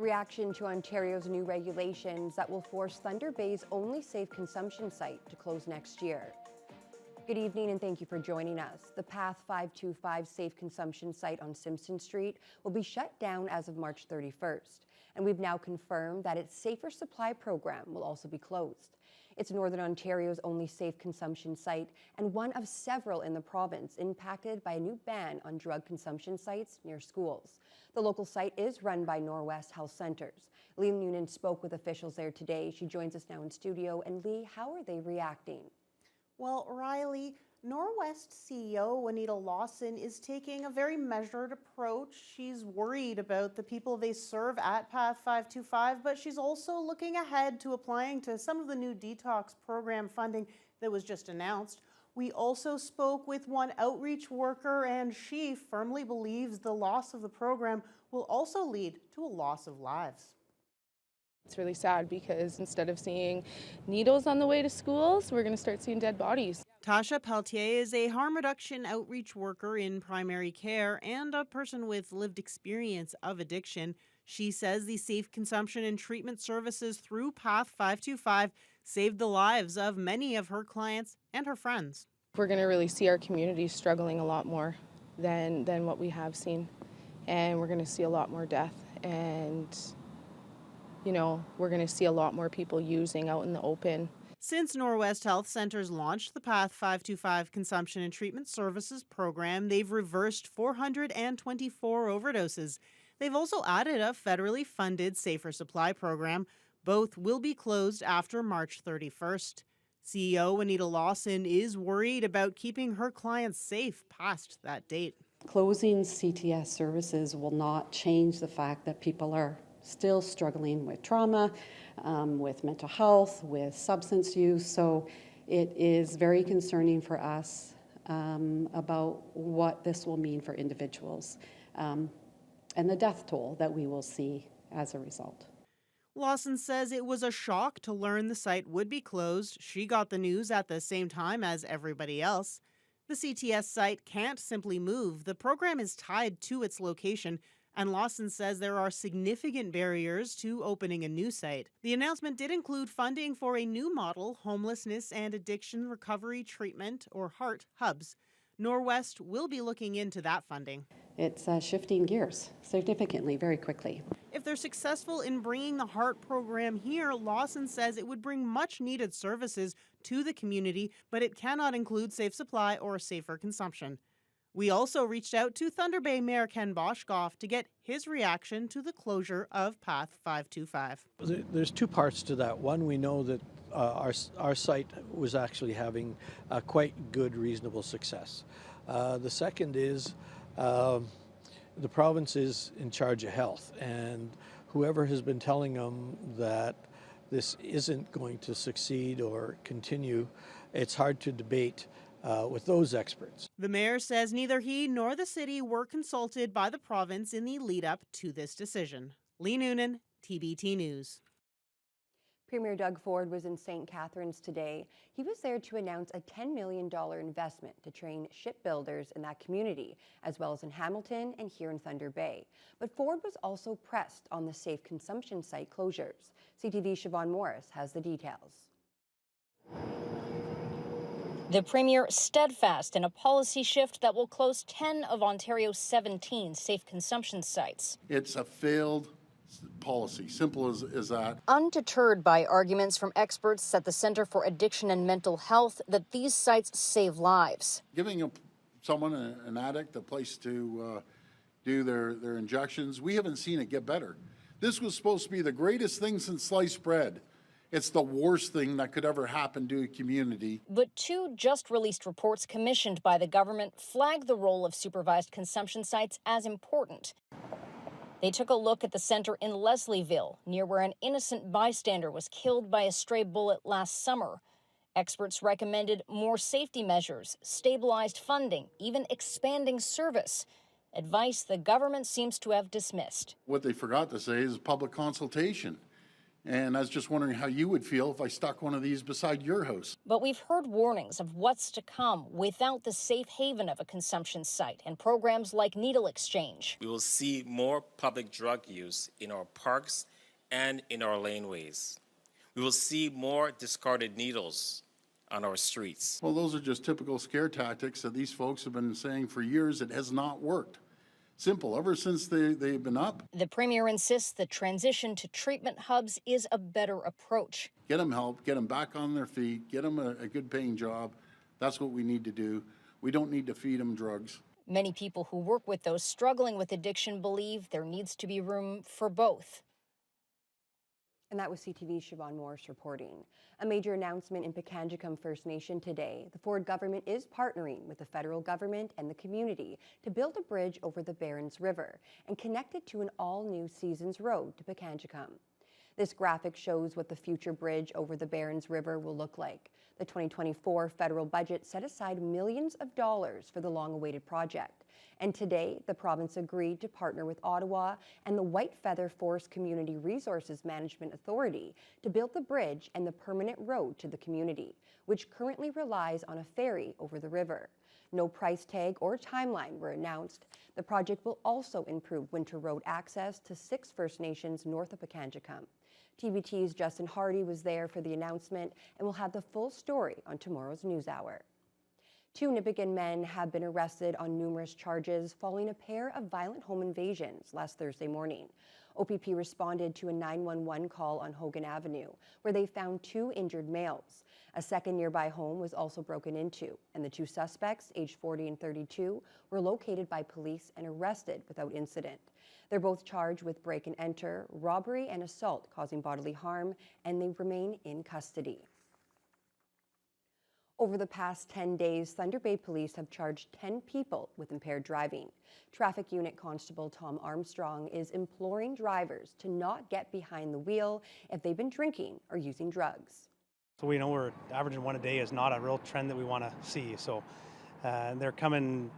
Reaction to Ontario's new regulations that will force Thunder Bay's only safe consumption site to close next year. Good evening and thank you for joining us. The Path 525 safe consumption site on Simpson Street will be shut down as of March 31st. And we've now confirmed that its Safer Supply program will also be closed. It's Northern Ontario's only safe consumption site and one of several in the province impacted by a new ban on drug consumption sites near schools. The local site is run by Norwest Health Centres. Lee Noonan spoke with officials there today. She joins us now in studio. And Lee, how are they reacting? Well, Riley, Norwest CEO Anita Lawson is taking a very measured approach. She's worried about the people they serve at Path 525, but she's also looking ahead to applying to some of the new detox program funding that was just announced. We also spoke with one outreach worker, and she firmly believes the loss of the program will also lead to a loss of lives. It's really sad because instead of seeing needles on the way to schools, we're going to start seeing dead bodies. Tasha Peltier is a harm reduction outreach worker in primary care and a person with lived experience of addiction. She says the safe consumption and treatment services through Path 525 saved the lives of many of her clients and her friends. We're going to really see our community struggling a lot more than what we have seen. And we're going to see a lot more death. And we're going to see a lot more people using out in the open. Since Norwest Health Centres launched the Path 525 Consumption and Treatment Services program, they've reversed 424 overdoses. They've also added a federally funded Safer Supply program. Both will be closed after March 31st. CEO Anita Lawson is worried about keeping her clients safe past that date. Closing CTS services will not change the fact that people are still struggling with trauma, with mental health, with substance use. So it is very concerning for us about what this will mean for individuals and the death toll that we will see as a result. Lawson says it was a shock to learn the site would be closed. She got the news at the same time as everybody else. The CTS site can't simply move. The program is tied to its location, and Lawson says there are significant barriers to opening a new site. The announcement did include funding for a new model, homelessness and addiction recovery treatment, or HEART hubs. Norwest will be looking into that funding. It's shifting gears significantly, very quickly. If they're successful in bringing the HEART program here, Lawson says it would bring much-needed services to the community, but it cannot include safe supply or safer consumption. We also reached out to Thunder Bay Mayor Ken Boshkoff to get his reaction to the closure of Path 525. There's two parts to that. One, we know that our site was actually having quite good, reasonable success. The second is the province is in charge of health, and whoever has been telling them that this isn't going to succeed or continue, it's hard to debate with those experts. The mayor says neither he nor the city were consulted by the province in the lead-up to this decision. Lee Noonan, TBT News. Premier Doug Ford was in St. Catharines today. He was there to announce a $10 million investment to train shipbuilders in that community, as well as in Hamilton and here in Thunder Bay. But Ford was also pressed on the safe consumption site closures. CTV's Siobhan Morris has the details. The Premier steadfast in a policy shift that will close 10 of Ontario's 17 safe consumption sites. It's a failed policy, simple as that. Undeterred by arguments from experts at the Centre for Addiction and Mental Health that these sites save lives. Giving someone, an addict, a place to do their injections, we haven't seen it get better. This was supposed to be the greatest thing since sliced bread. It's the worst thing that could ever happen to a community. But two just-released reports commissioned by the government flag the role of supervised consumption sites as important. They took a look at the centre in Leslieville, near where an innocent bystander was killed by a stray bullet last summer. Experts recommended more safety measures, stabilized funding, even expanding service. Advice the government seems to have dismissed. What they forgot to say is public consultation. And I was just wondering how you would feel if I stuck one of these beside your house. But we've heard warnings of what's to come without the safe haven of a consumption site and programs like needle exchange. We will see more public drug use in our parks and in our laneways. We will see more discarded needles on our streets. Well, those are just typical scare tactics that these folks have been saying for years. It has not worked. Simple, ever since they've been up. The Premier insists the transition to treatment hubs is a better approach. Get them help, get them back on their feet, get them a good paying job. That's what we need to do. We don't need to feed them drugs. Many people who work with those struggling with addiction believe there needs to be room for both. And that was CTV's Siobhan Morris reporting. A major announcement in Panicum First Nation today. The Ford government is partnering with the federal government and the community to build a bridge over the Barrens River and connect it to an all-new Seasons Road to Panicum. This graphic shows what the future bridge over the Barrens River will look like. The 2024 federal budget set aside millions of dollars for the long-awaited project. And today, the province agreed to partner with Ottawa and the White Feather Forest Community Resources Management Authority to build the bridge and the permanent road to the community, which currently relies on a ferry over the river. No price tag or timeline were announced. The project will also improve winter road access to 6 First Nations north of Panicum. TBT's Justin Hardy was there for the announcement and will have the full story on tomorrow's NewsHour. 2 Nipissing men have been arrested on numerous charges following a pair of violent home invasions last Thursday morning. OPP responded to a 911 call on Hogan Avenue, where they found 2 injured males. A second nearby home was also broken into, and the 2 suspects, aged 40 and 32, were located by police and arrested without incident. They're both charged with break and enter, robbery, and assault causing bodily harm, and they remain in custody. Over the past 10 days, Thunder Bay Police have charged 10 people with impaired driving. Traffic Unit Constable Tom Armstrong is imploring drivers to not get behind the wheel if they've been drinking or using drugs. So we know we're averaging 1 a day is not a real trend that we want to see. So they're coming,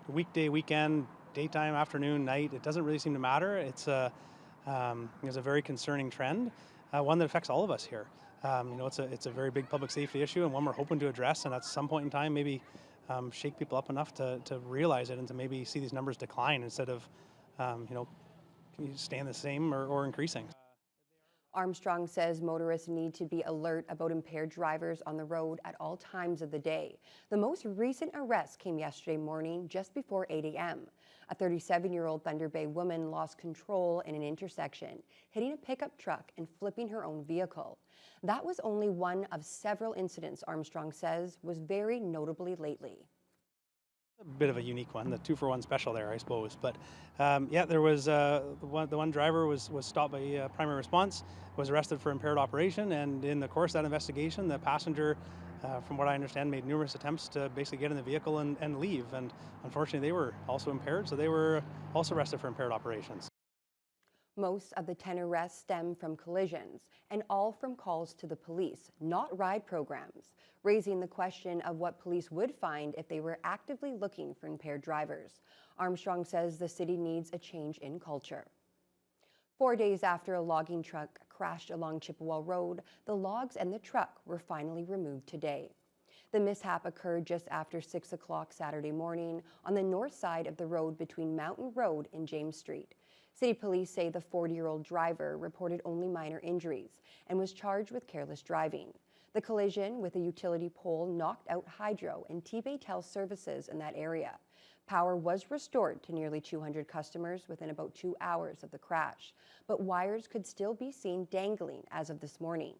weekday, weekend, daytime, afternoon, night. It doesn't really seem to matter. It's a very concerning trend, one that affects all of us here. It's a very big public safety issue and one we're hoping to address, and at some point in time maybe shake people up enough to realize it and to maybe see these numbers decline instead of staying the same or increasing. Armstrong says motorists need to be alert about impaired drivers on the road at all times of the day. The most recent arrest came yesterday morning just before 8 a.m. A 37-year-old Thunder Bay woman lost control in an intersection, hitting a pickup truck and flipping her own vehicle. That was only one of several incidents Armstrong says was very notably lately. A bit of a unique one, the 2-for-1 special there, I suppose. But there was the one driver was stopped by primary response, was arrested for impaired operation, and in the course of that investigation, the passenger, from what I understand, made numerous attempts to basically get in the vehicle and leave. And unfortunately, they were also impaired, so they were also arrested for impaired operations. Most of the 10 arrests stem from collisions, and all from calls to the police, not ride programs, raising the question of what police would find if they were actively looking for impaired drivers. Armstrong says the city needs a change in culture. 4 days after a logging truck crashed along Chippewa Road, the logs and the truck were finally removed today. The mishap occurred just after 6 o'clock Saturday morning on the north side of the road between Mountain Road and James Street. City police say the 40-year-old driver reported only minor injuries and was charged with careless driving. The collision with a utility pole knocked out hydro and TBT services in that area. Power was restored to nearly 200 customers within about 2 hours of the crash, but wires could still be seen dangling as of this morning.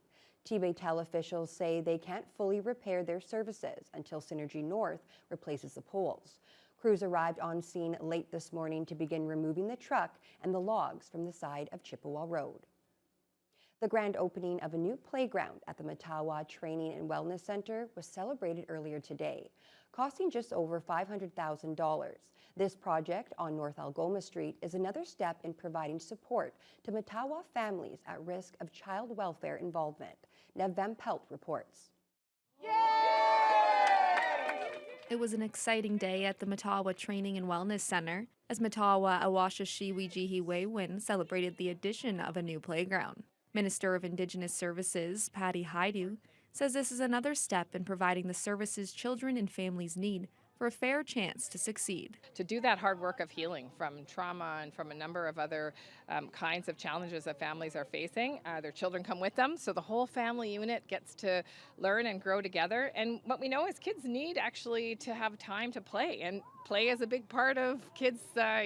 TBT officials say they can't fully repair their services until Synergy North replaces the poles. Crews arrived on scene late this morning to begin removing the truck and the logs from the side of Chippewa Road. The grand opening of a new playground at the Matawa Training and Wellness Center was celebrated earlier today, costing just over $500,000. This project on North Algoma Street is another step in providing support to Matawa families at risk of child welfare involvement. Nev Van Pelt reports. It was an exciting day at the Matawa Training and Wellness Center as Matawa Awasha Shiwi Jihiwe Win celebrated the addition of a new playground. Minister of Indigenous Services, Patty Haidu, says this is another step in providing the services children and families need for a fair chance to succeed. To do that hard work of healing from trauma and from a number of other kinds of challenges that families are facing. Their children come with them, so the whole family unit gets to learn and grow together. And what we know is kids need actually to have time to play, and play is a big part of kids'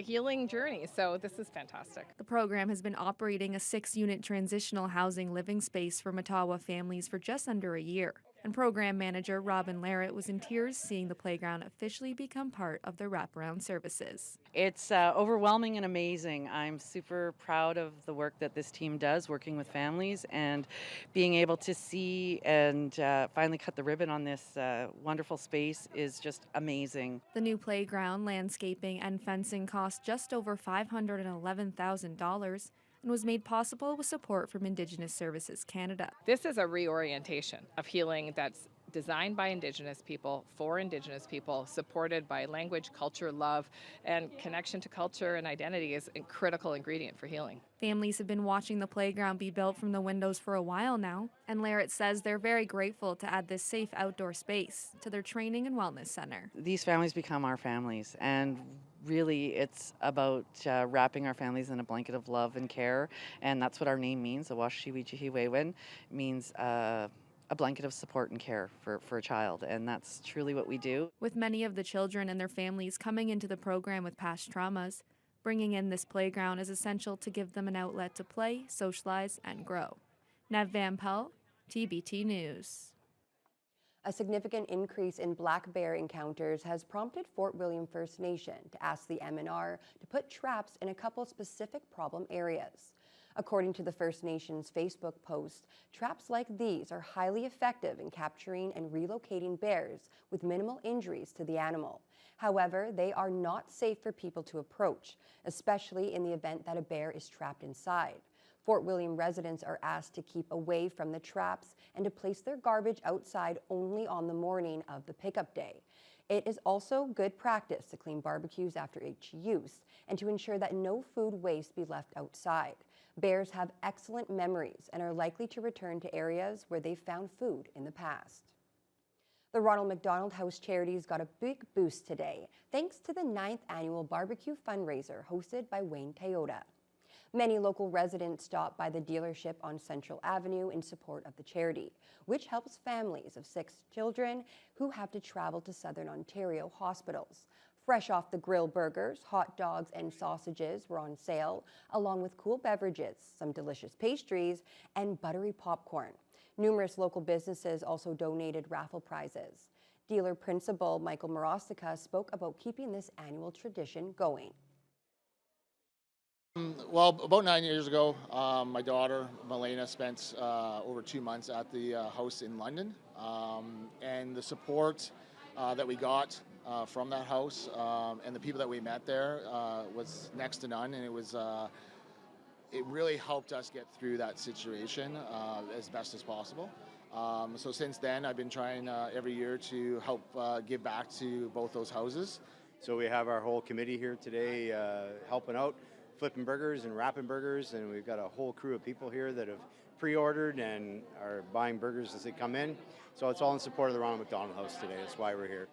healing journey, so this is fantastic. The program has been operating a 6-unit transitional housing living space for Matawa families for just under a year. And program manager Robin Larrett was in tears seeing the playground officially become part of the wraparound services. It's overwhelming and amazing. I'm super proud of the work that this team does, working with families and being able to see and finally cut the ribbon on this wonderful space is just amazing. The new playground, landscaping, and fencing cost just over $511,000 and was made possible with support from Indigenous Services Canada. This is a reorientation of healing that's designed by Indigenous people, for Indigenous people, supported by language, culture, love, and connection to culture and identity is a critical ingredient for healing. Families have been watching the playground be built from the windows for a while now, and Larrett says they're very grateful to add this safe outdoor space to their training and wellness center. These families become our families, and really it's about wrapping our families in a blanket of love and care, and that's what our name means. Awashiwichihiwewen means a blanket of support and care for a child, and that's truly what we do. With many of the children and their families coming into the program with past traumas, bringing in this playground is essential to give them an outlet to play, socialize, and grow. Nev Van Pelt, TBT News. A significant increase in black bear encounters has prompted Fort William First Nation to ask the MNR to put traps in a couple specific problem areas. According to the First Nations Facebook post, traps like these are highly effective in capturing and relocating bears with minimal injuries to the animal. However, they are not safe for people to approach, especially in the event that a bear is trapped inside. Fort William residents are asked to keep away from the traps and to place their garbage outside only on the morning of the pickup day. It is also good practice to clean barbecues after each use and to ensure that no food waste be left outside. Bears have excellent memories and are likely to return to areas where they've found food in the past. The Ronald McDonald House Charities got a big boost today, thanks to the 9th annual barbecue fundraiser hosted by Wayne Toyota. Many local residents stopped by the dealership on Central Avenue in support of the charity, which helps families of 6 children who have to travel to Southern Ontario hospitals. Fresh off the grill burgers, hot dogs, and sausages were on sale, along with cool beverages, some delicious pastries, and buttery popcorn. Numerous local businesses also donated raffle prizes. Dealer principal Michael Morostica spoke about keeping this annual tradition going. Well, about 9 years ago, my daughter, Milena, spent over 2 months at the house in London. And the support that we got from that house and the people that we met there was next to none. And it really helped us get through that situation as best as possible. So since then, I've been trying every year to help give back to both those houses. So we have our whole committee here today helping out, flipping burgers and wrapping burgers, and we've got a whole crew of people here that have pre-ordered and are buying burgers as they come in. So it's all in support of the Ronald McDonald House today. That's why we're here.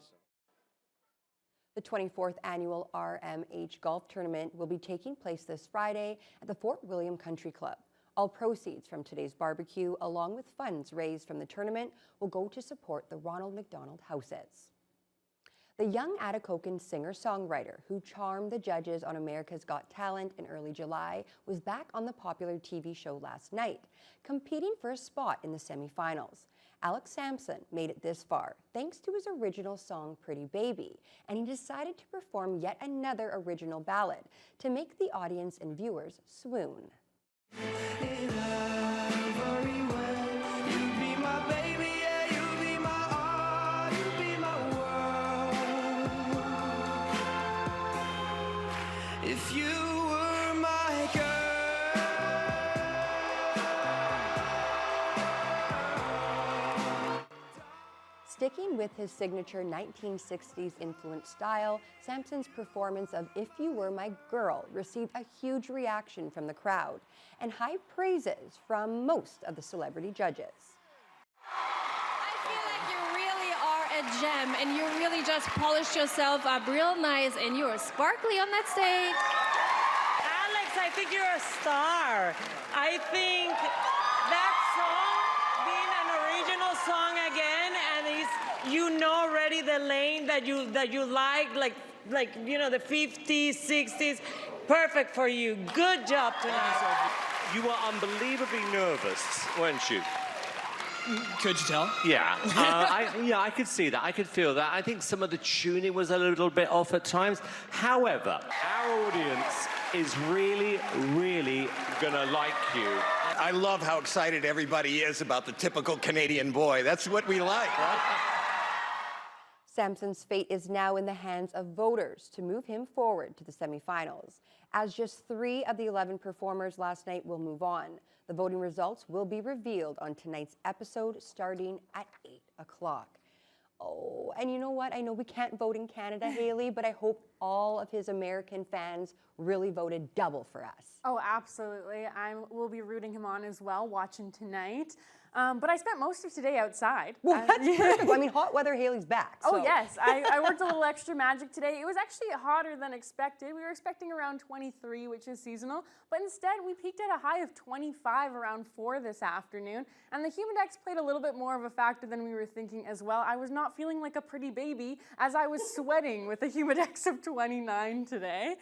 The 24th annual RMH Golf Tournament will be taking place this Friday at the Fort William Country Club. All proceeds from today's barbecue, along with funds raised from the tournament, will go to support the Ronald McDonald Houses. The young Atikokan singer-songwriter who charmed the judges on America's Got Talent in early July was back on the popular TV show last night, competing for a spot in the semifinals. Alex Samson made it this far thanks to his original song Pretty Baby, and he decided to perform yet another original ballad to make the audience and viewers swoon. If you were my girl. Sticky Even with his signature 1960s influenced style, Samson's performance of If You Were My Girl received a huge reaction from the crowd and high praises from most of the celebrity judges. I feel like you really are a gem and you really just polished yourself up real nice and you are sparkly on that stage. Alex, I think you're a star. I think that song being an original song again, and you know already the lane that you like you know, the 50s, 60s, perfect for you. Good job tonight. You were unbelievably nervous, weren't you? Could you tell? Yeah. I could see that. I could feel that. I think some of the tuning was a little bit off at times. However, our audience is really, really gonna like you. I love how excited everybody is about the typical Canadian boy. That's what we like, right? Samson's fate is now in the hands of voters to move him forward to the semifinals, as just 3 of the 11 performers last night will move on. The voting results will be revealed on tonight's episode starting at 8 o'clock. Oh, and you know what? I know we can't vote in Canada, Haley, but I hope all of his American fans really voted double for us. Oh, absolutely. We'll be rooting him on as well, watching tonight. But I spent most of today outside. Well, that's perfect. I mean, hot weather, Haley's back. So. Oh, yes. I worked a little extra magic today. It was actually hotter than expected. We were expecting around 23, which is seasonal. But instead, we peaked at a high of 25 around 4 this afternoon. And the humidex played a little bit more of a factor than we were thinking as well. I was not feeling like a pretty baby as I was sweating with a humidex of 29 today.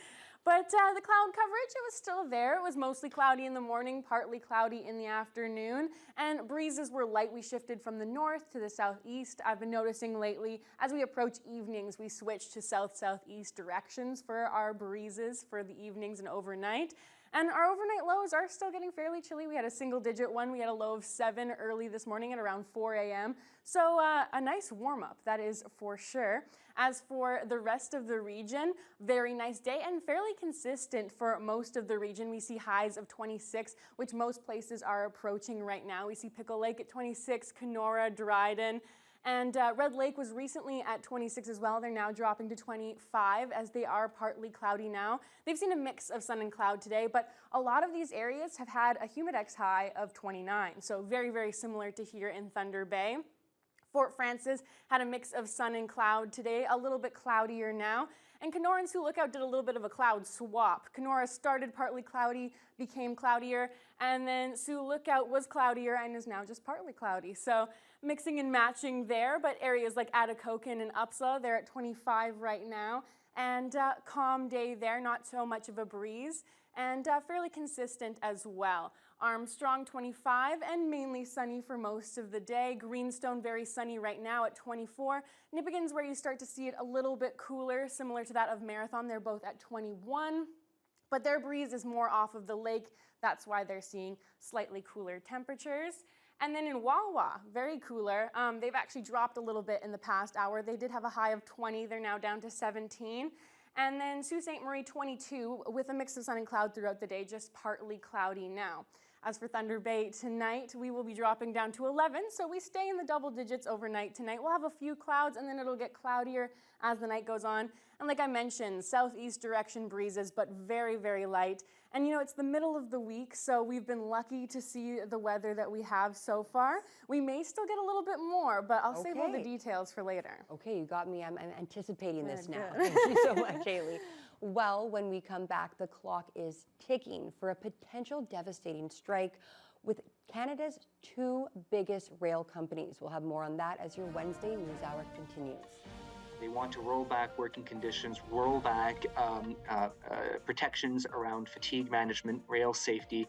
But the cloud coverage, it was still there. It was mostly cloudy in the morning, partly cloudy in the afternoon, and breezes were light. We shifted from the north to the southeast. I've been noticing lately, as we approach evenings, we switch to south-southeast directions for our breezes for the evenings and overnight. And our overnight lows are still getting fairly chilly. We had a single-digit one. We had a low of 7 early this morning at around 4 a.m. So a nice warm-up, that is for sure. As for the rest of the region, very nice day and fairly consistent for most of the region. We see highs of 26, which most places are approaching right now. We see Pickle Lake at 26, Kenora, Dryden, and Red Lake was recently at 26 as well. They're now dropping to 25 as they are partly cloudy now. They've seen a mix of sun and cloud today, but a lot of these areas have had a humidex high of 29, so very, very similar to here in Thunder Bay. Fort Frances had a mix of sun and cloud today, a little bit cloudier now. And Kenora and Sioux Lookout did a little bit of a cloud swap. Kenora started partly cloudy, became cloudier, and then Sioux Lookout was cloudier and is now just partly cloudy. So mixing and matching there, but areas like Atikokan and Upsala, they're at 25 right now. And calm day there, not so much of a breeze, and fairly consistent as well. Armstrong 25 and mainly sunny for most of the day. Greenstone very sunny right now at 24. Nipigon's where you start to see it a little bit cooler, similar to that of Marathon. They're both at 21, but their breeze is more off of the lake. That's why they're seeing slightly cooler temperatures. And then in Wawa, very cooler. They've actually dropped a little bit in the past hour. They did have a high of 20. They're now down to 17. And then Sault Ste. Marie 22 with a mix of sun and cloud throughout the day, just partly cloudy now. As for Thunder Bay tonight, we will be dropping down to 11, so we stay in the double digits overnight tonight. We'll have a few clouds and then it'll get cloudier as the night goes on. And like I mentioned, southeast direction breezes, but very, very light. And you know, it's the middle of the week, so we've been lucky to see the weather that we have so far. We may still get a little bit more, but I'll save all the details for later. Okay, you got me. I'm anticipating this now. Good. Thank you so much, Haley. Well, when we come back, the clock is ticking for a potential devastating strike with Canada's 2 biggest rail companies. We'll have more on that as your Wednesday News Hour continues. They want to roll back working conditions, roll back protections around fatigue management, rail safety.